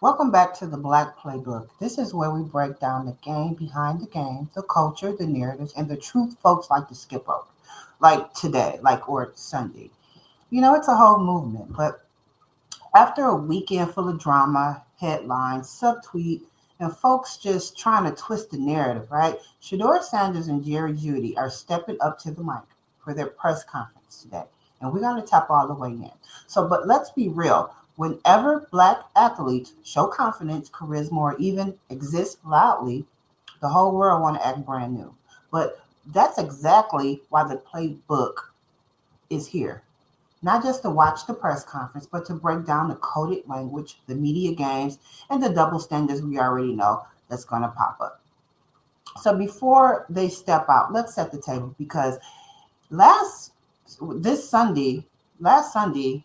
Welcome back to the Black Playbook. This is where we break down the game behind the game, the culture, the narratives, and the truth folks like to skip over. Like today, or Sunday. It's a whole movement. But after a weekend full of drama, headlines, subtweet, and folks just trying to twist the narrative, right? Shedeur Sanders and Jerry Judy are stepping up to the mic for their press conference today. And we're going to tap all the way in. But let's be real. Whenever black athletes show confidence, charisma, or even exist loudly, the whole world want to act brand new. But that's exactly why the playbook is here. Not just to watch the press conference, but to break down the coded language, the media games, and the double standards we already know that's going to pop up. So before they step out, let's set the table because last this Sunday, last Sunday,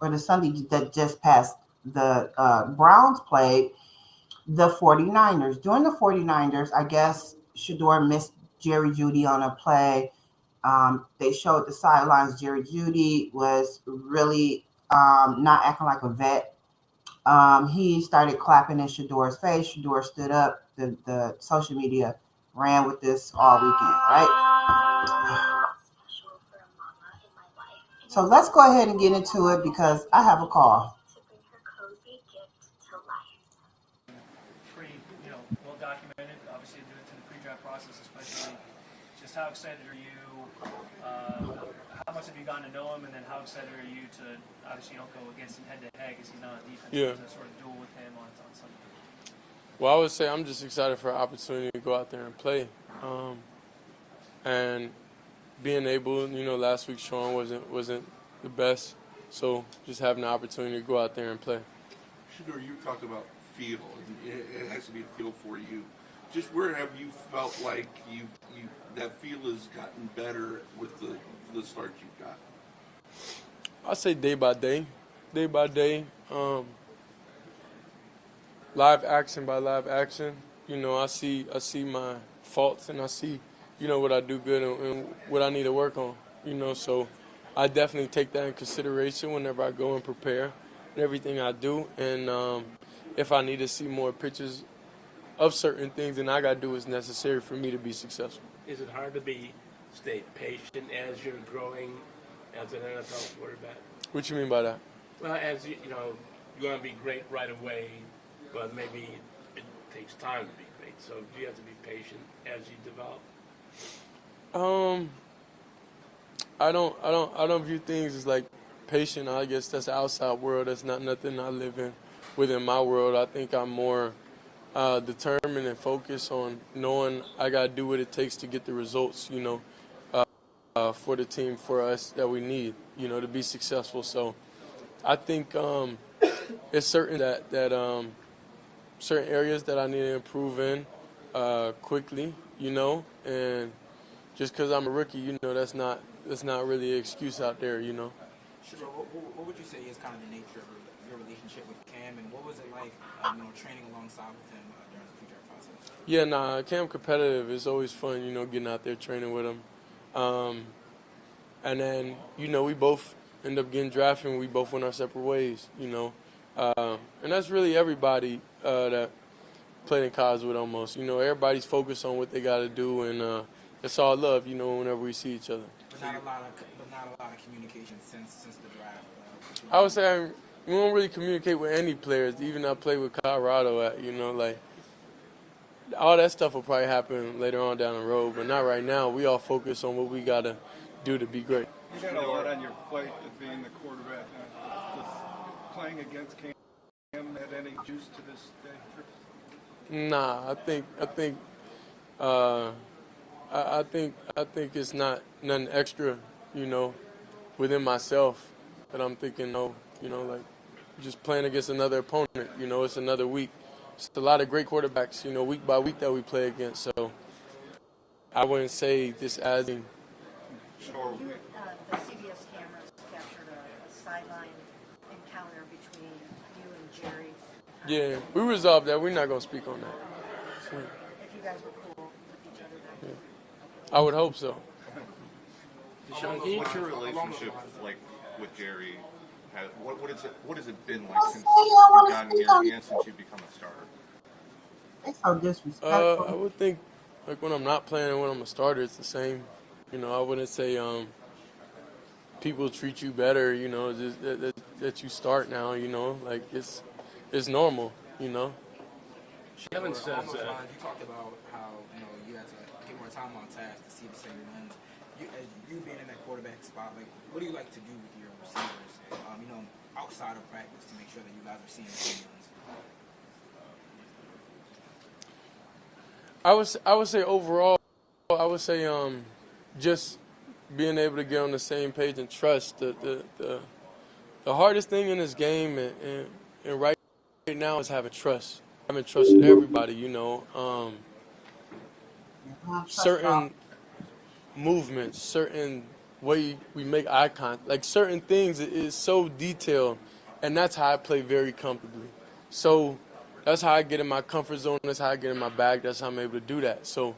or the Sunday that just passed, the Browns played the 49ers. During the 49ers, I guess Shedeur missed Jerry Judy on a play. They showed the sidelines. Jerry Judy was really not acting like a vet. He started clapping in Shedeur's face. Shedeur stood up. The social media ran with this all weekend, right? So let's go ahead and get into it because I have a call. Pretty, well documented. Obviously, due to the pre-draft process, especially. Just how excited are you? How much have you gotten to know him, and then how excited are you to obviously go against him head to head because he's not on defense? Yeah. To sort of duel with him on Sunday. Well, I would say I'm just excited for an opportunity to go out there and play. And being able, last week Sean wasn't the best, so just having the opportunity to go out there and play. Shedeur, you talked about feel, and it has to be a feel for you. Just where have you felt like you that feel has gotten better with the start you've got? I say day by day, live action by live action. I see my faults and I see, what I do good and what I need to work on. So I definitely take that in consideration whenever I go and prepare and everything I do. And if I need to see more pictures of certain things, then I got to do what's necessary for me to be successful. Is it hard to stay patient as you're growing as an NFL quarterback? What you mean by that? Well, as you want to be great right away, but maybe it takes time to be great. So do you have to be patient as you develop? I don't view things as like patient. I guess that's the outside world. That's not nothing I live in within my world. I think I'm more determined and focused on knowing I got to do what it takes to get the results, for the team, for us that we need, to be successful. So I think it's certain that certain areas that I need to improve in quickly, and just because I'm a rookie, that's not really an excuse out there, Sure. What would you say is kind of the nature of your relationship with Cam, and what was it like, training alongside with him during the pre-draft process? Yeah, Cam competitive. It's always fun, getting out there training with him. And then, we both end up getting drafted and we both went our separate ways, And that's really everybody that played in college with almost. Everybody's focused on what they got to do, and it's all love, whenever we see each other. But not a lot of communication since the draft. I would say we don't really communicate with any players. Even I play with Colorado all that stuff will probably happen later on down the road, but not right now. We all focus on what we got to do to be great. You got a lot on your plate as being the quarterback. Does playing against Cam add any juice to this day? Nah, I think it's not nothing extra, within myself that I'm thinking, just playing against another opponent, it's another week. It's a lot of great quarterbacks, week by week that we play against. So I wouldn't say this as in. Sure. The CBS cameras captured a sideline encounter between you and Jerry. Yeah, we resolved that. We're not going to speak on that. So, if you guys were cool with each other back then. I would hope so. What's your relationship like with Jerry past? What has it been like Well, since see, I you've want to gotten speak here on and since you've become a starter? They so I disrespectful. would think like when I'm not playing and when I'm a starter, it's the same. I wouldn't say people treat you better. Just that you start now. Like it's normal. Kevin Or says along those lines, you talked about how you had to get more time on task to see the same wins. As you being in that quarterback spot, like what do you like to do with your receivers? Outside of practice to make sure that you guys are seeing the same wins. I would say overall, I would say just being able to get on the same page and trust. The hardest thing in this game and right now is having trust. Having trust with everybody. Trust y'all. Certain movements, certain way we make eye contact, like certain things is so detailed, and that's how I play very comfortably. So that's how I get in my comfort zone. That's how I get in my bag. That's how I'm able to do that. So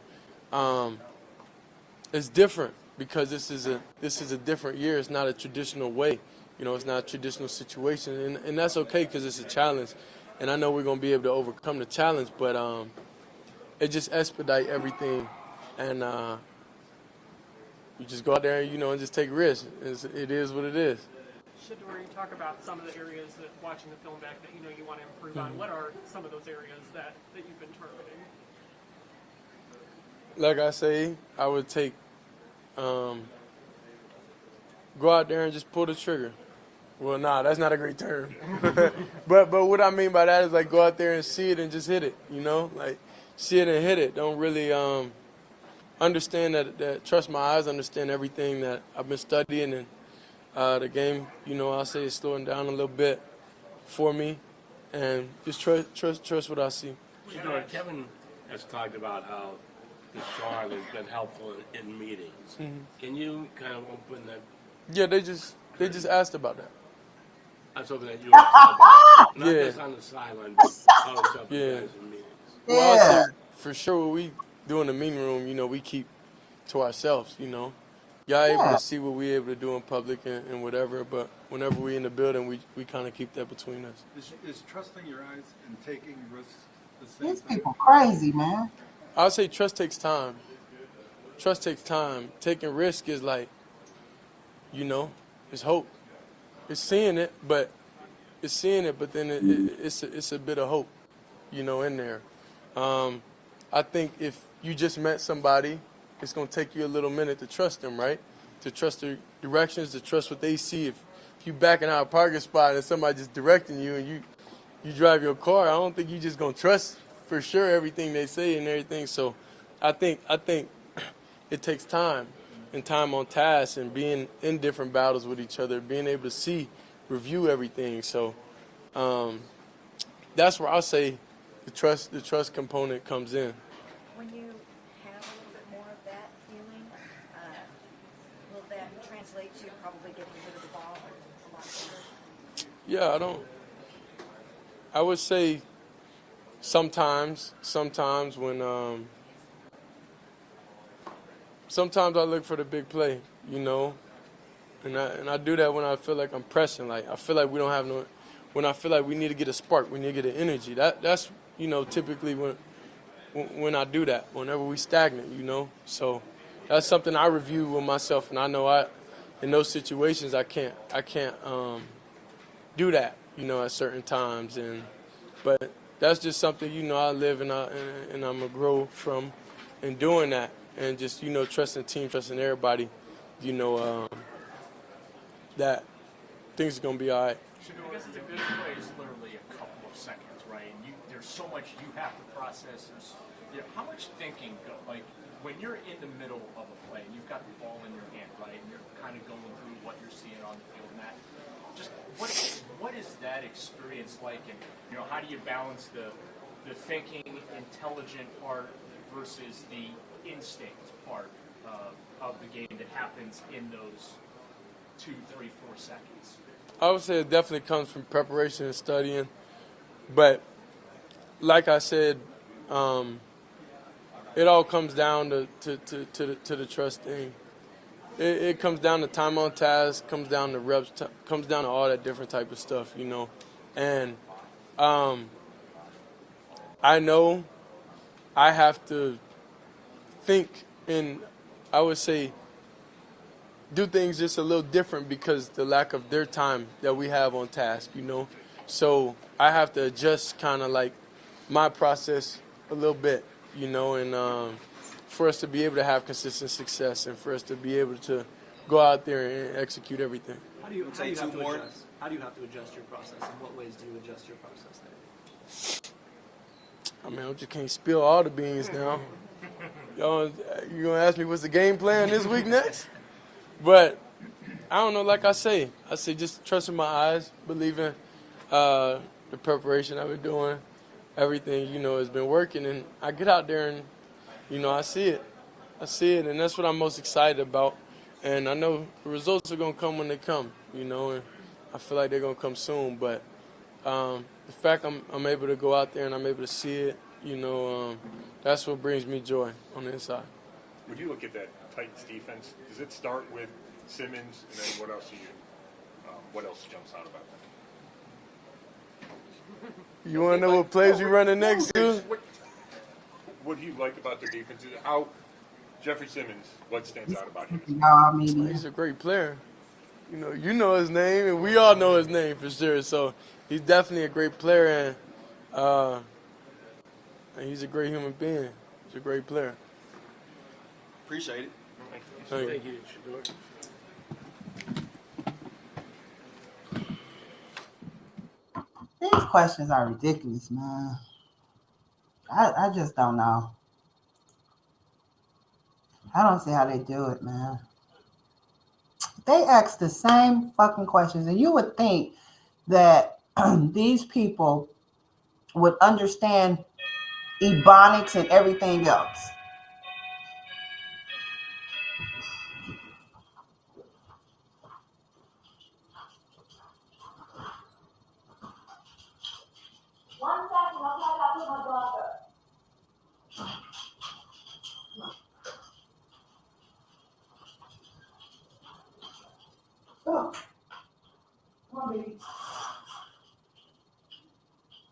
it's different because this is a different year. It's not a traditional way. It's not a traditional situation, and that's okay because it's a challenge, and I know we're gonna be able to overcome the challenge. But it just expedite everything, and you just go out there, and just take risks. It is what it is. Shedeur, you talk about some of the areas that watching the film back that you want to improve on. What are some of those areas that you've been targeting? Like I say, I would take go out there and just pull the trigger. Well, nah, that's not a great term. but what I mean by that is like go out there and see it and just hit it. Like see it and hit it. Don't really understand that trust my eyes, understand everything that I've been studying, and the game, I'll say is slowing down a little bit for me, and just trust what I see. Kevin has talked about how the Sean has been helpful in meetings. Mm-hmm. Can you kind of open that? Yeah, they just asked about that. I was hoping that you would talk about not Yeah. just on the sideline, but how it's helping Yeah. guys in meetings. Well, I'll Yeah. say for sure what we do in the meeting room, we keep to ourselves, Y'all able Yeah. to see what we able to do in public and whatever, but whenever we in the building, we kind of keep that between us. Is trusting your eyes and taking risks the same These thing? people crazy, man. I'll say trust takes time. Trust takes time. Taking risk is like, it's hope. It's seeing it, but then it's a bit of hope, in there. I think if you just met somebody, it's gonna take you a little minute to trust them, right? To trust their directions, to trust what they see. If you backing out a parking spot and somebody just directing you and you drive your car, I don't think you just gonna trust for sure everything they say and everything. So I think it takes time and time on task and being in different battles with each other, being able to see, review everything. So that's where I'll say the trust component comes in. When you have a little bit more of that feeling, will that translate to probably getting rid of the ball a lot better? Yeah, I would say sometimes when sometimes I look for the big play, and I do that when I feel like I'm pressing, like I feel like we don't have no, when I feel like we need to get a spark, we need to get an energy. That's typically when I do that, whenever we stagnant, So that's something I review with myself, and I know in those situations I can't do that, at certain times, but that's just something I live and I'm gonna grow from, in doing that, and just trusting the team, trusting everybody, that things are gonna be all right. I guess it's a good play is literally a couple of seconds, right? And there's so much you have to process. How much thinking like when you're in the middle of a play and you've got the ball in your hand, right, and you're kind of going through what you're seeing on the field, and that just what is that experience like, and how do you balance the thinking, intelligent part versus the instinct part of the game that happens in those 2, 3, 4 seconds? I would say it definitely comes from preparation and studying, but like I said, it all comes down to the trust thing. it comes down to time on task, comes down to reps, comes down to all that different type of stuff, you know. And I know I have to think and I would say do things just a little different because the lack of their time that we have on task, you know. So I have to adjust kind of like my process a little bit, you know, and for us to be able to have consistent success and for us to be able to go out there and execute everything. How do you Say have two to more. adjust? How do you have to adjust your process? In what ways do you adjust your process there? I mean, I just can't spill all the beans now. Y'all, you gonna ask me what's the game plan this week next? But I don't know. Like I say just trusting my eyes, believing the preparation I've been doing, everything you know has been working, and I get out there and you know I see it, and that's what I'm most excited about. And I know the results are gonna come when they come, you know, and I feel like they're gonna come soon. But the fact I'm able to go out there and I'm able to see it, you know, that's what brings me joy on the inside. When you look at that Titans defense, does it start with Simmons, and then what else what else jumps out about that? You want to know what plays we running next to? What do you like about their defense? How Jeffrey Simmons, what stands out about him? Y'all, maybe. He's a great player. You know his name, and we all know his name for sure. So he's definitely a great player, and he's a great human being. He's a great player. Appreciate it. Thank you. Shedeur. These questions are ridiculous, man. I just don't know. I don't see how they do it, man. They ask the same fucking questions, and you would think that these people would understand ebonics and everything else. One second, I'll try to put my daughter. Oh, come on, baby.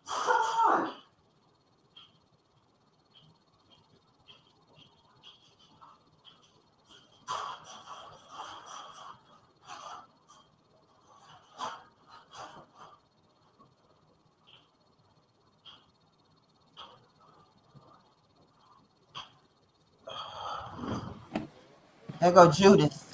Come on. There go Judas.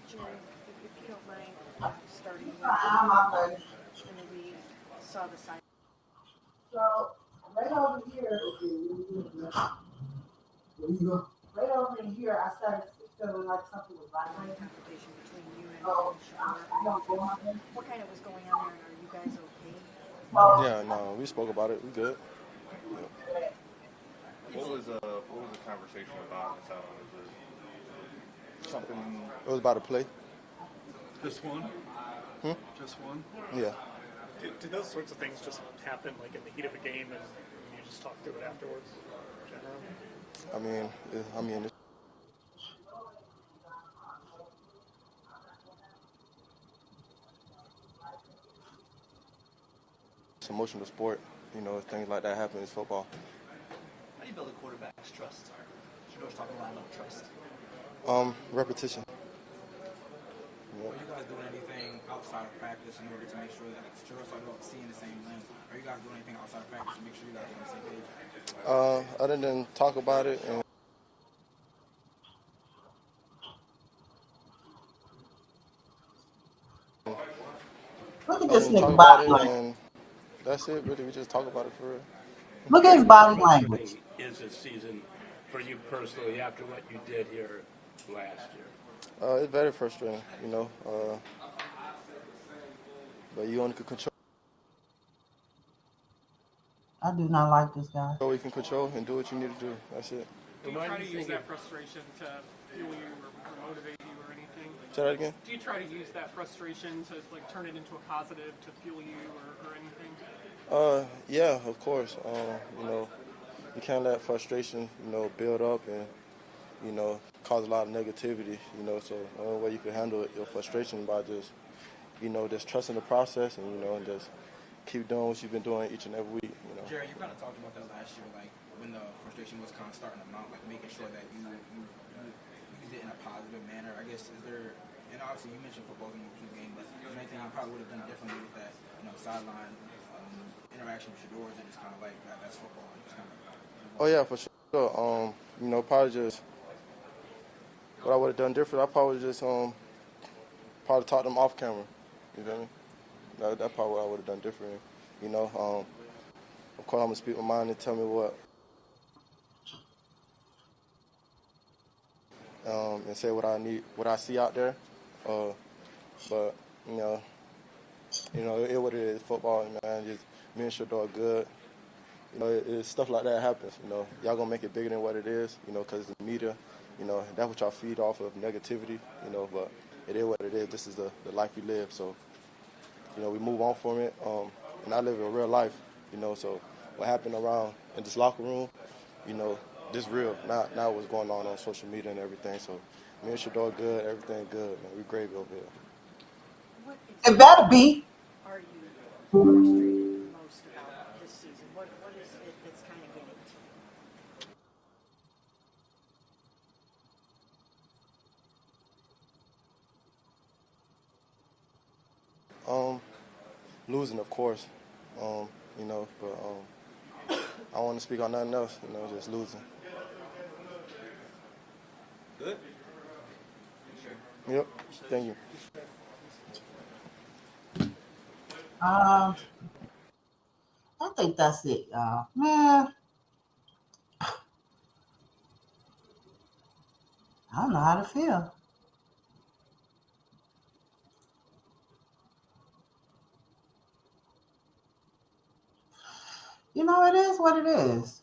Jerry, if you don't mind starting with, I'm out there. and then we saw the sign. So, right over here, right over in here, I started feeling like something was vibrating. Confrontation between you and Oh, Shedeur. What kind of was going on there, and are you guys okay? Yeah, no, we spoke about it. We good. What was the conversation about? Was it something? It was about a play. Just one? Just one? Yeah. Do those sorts of things just happen like in the heat of a game and you just talk through it afterwards? Generally? I mean, it's an emotional sport. You know, things like that happen in football. How do you build a quarterback's trust? Shedeur's talking a lot about trust. Repetition. Are you guys doing anything outside of practice in order to make sure that Shedeur talking about seeing the same lens? Are you guys doing anything outside of practice to make sure you guys are on the same page? Other than talk about it and Look at this talk nigga about body it, language. and that's it. Really, we just talk about it for real. Look at his body language. Is this season for you personally after what you did here last year? It's very frustrating, you know. But you only can control I do not like this guy. So you can control and do what you need to do. That's it. Do you try to use that frustration to fuel you or motivate you or anything? Say that again? Do you try to use that frustration to like turn it into a positive to fuel you or anything? Yeah, of course. You know, you can't let frustration, you know, build up and, you know, cause a lot of negativity, you know, so the only way you can handle your frustration by just, you know, just trusting the process and, you know, and just keep doing what you've been doing each and every week, you know. Jerry, you kind of talked about that last year, like when the frustration was kind of starting to mount, like making sure that you used it in a positive manner. I guess, is there, and obviously you mentioned football's an emotional game, but is there anything you probably would have done differently with that, you know, sideline interaction with Shedeur, or just kind of like that's football? Just kind of, Oh, yeah, for sure. You know, probably just what I would have done different, I probably just probably taught them off camera. You feel me? That's probably what I would have done different. You know, of course, I'm gonna speak my mind and tell me what, and say what I need, what I see out there. But you know, it what it is. Football, man. Just me and Shedeur are good. You know, stuff like that happens. You know, y'all gonna make it bigger than what it is. You know, because the media, you know, that's what y'all feed off of, negativity. You know, but it is what it is. This is the life we live. So, you know, we move on from it. And I live in real life. You know, so what happened around in this locker room, you know, this real. Not what's going on social media and everything. So, me and Shedeur good. Everything good, man. We gravy over here. What It better be. are you frustrated most about this season? What is it that's kind of getting to you? Losing, of course. You know, but I don't want to speak on nothing else. You know, just losing. good? Yep. Thank you. I think that's it, y'all. Man, I don't know how to feel. You know, it is what it is.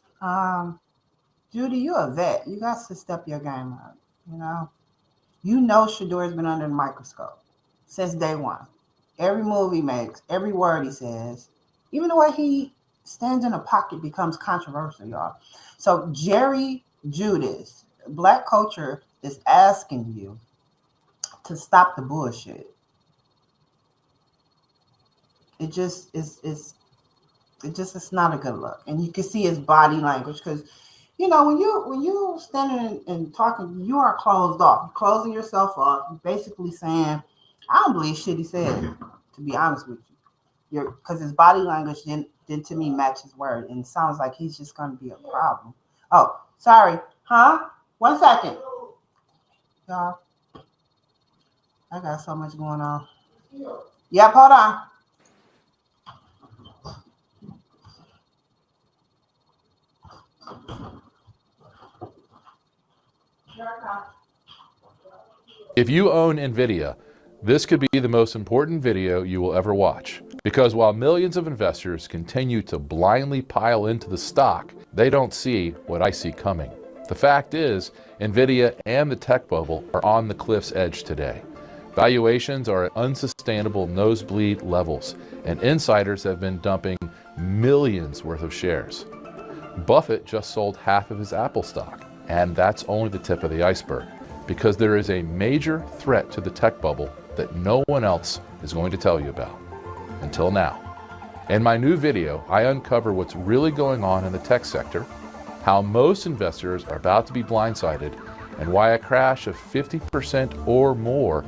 Judy, you're a vet. You got to step your game up. You know Shedeur's been under the microscope since day one. Every move he makes, every word he says, even the way he stands in a pocket becomes controversial, y'all. So Jerry Judas, Black culture is asking you to stop the bullshit. It just is it's not a good look. And you can see his body language because when you standing and talking, you are closed off. You're closing yourself off. You're basically saying, I don't believe shit he said, to be honest with you. Because his body language didn't to me match his word. And it sounds like he's just gonna be a problem. Oh, sorry. Huh? 1 second. Y'all. I got so much going on. Yep, hold on. If you own NVIDIA, this could be the most important video you will ever watch. Because while millions of investors continue to blindly pile into the stock, they don't see what I see coming. The fact is, NVIDIA and the tech bubble are on the cliff's edge today. Valuations are at unsustainable nosebleed levels, and insiders have been dumping millions worth of shares. Buffett just sold half of his Apple stock, and that's only the tip of the iceberg, because there is a major threat to the tech bubble that no one else is going to tell you about. Until now. In my new video, I uncover what's really going on in the tech sector, how most investors are about to be blindsided, and why a crash of 50% or more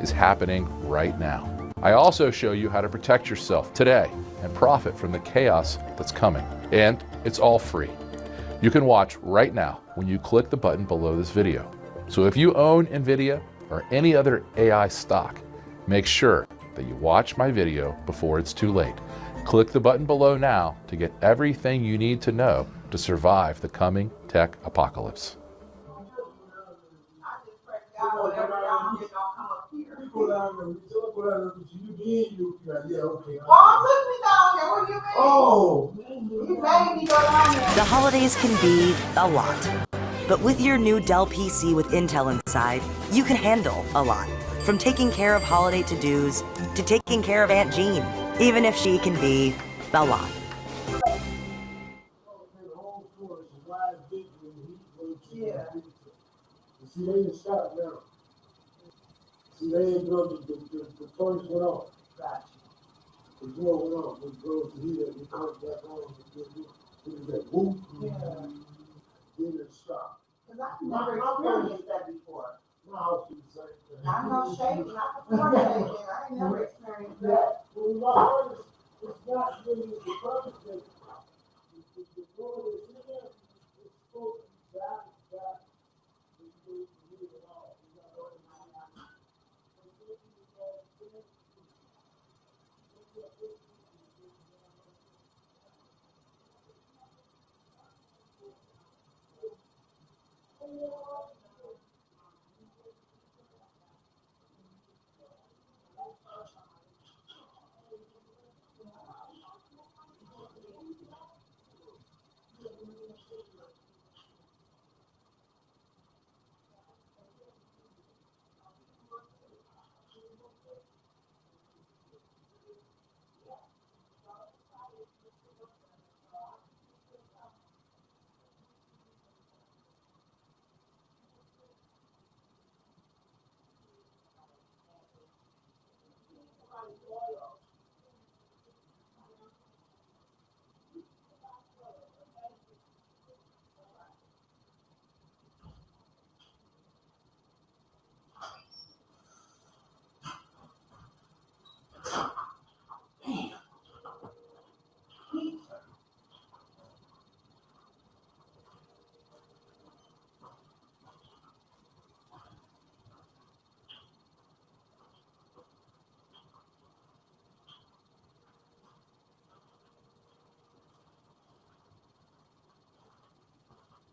is happening right now. I also show you how to protect yourself today and profit from the chaos that's coming. And it's all free. You can watch right now when you click the button below this video. So if you own NVIDIA or any other AI stock, make sure that you watch my video before it's too late. Click the button below now to get everything you need to know to survive the coming tech apocalypse. Oh, The holidays can be a lot. But with your new Dell PC with Intel inside, you can handle a lot. From taking care of holiday to-dos to taking care of Aunt Jean, even if she can be a lot. Yeah. See, they didn't stop now. See, they didn't go, the torch went off. Gotcha. The door went off, it goes to here, it comes back on, it was that whoop. Yeah. Then it stopped. Because I've never experienced that before. My house was the same thing. I'm not shaking, not before shaking, I ain't never experienced that. Well, it's not really the purpose that the door is in there, it's supposed to be back.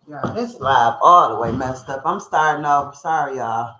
Yeah, this live all the way messed up. I'm starting over. Sorry, y'all.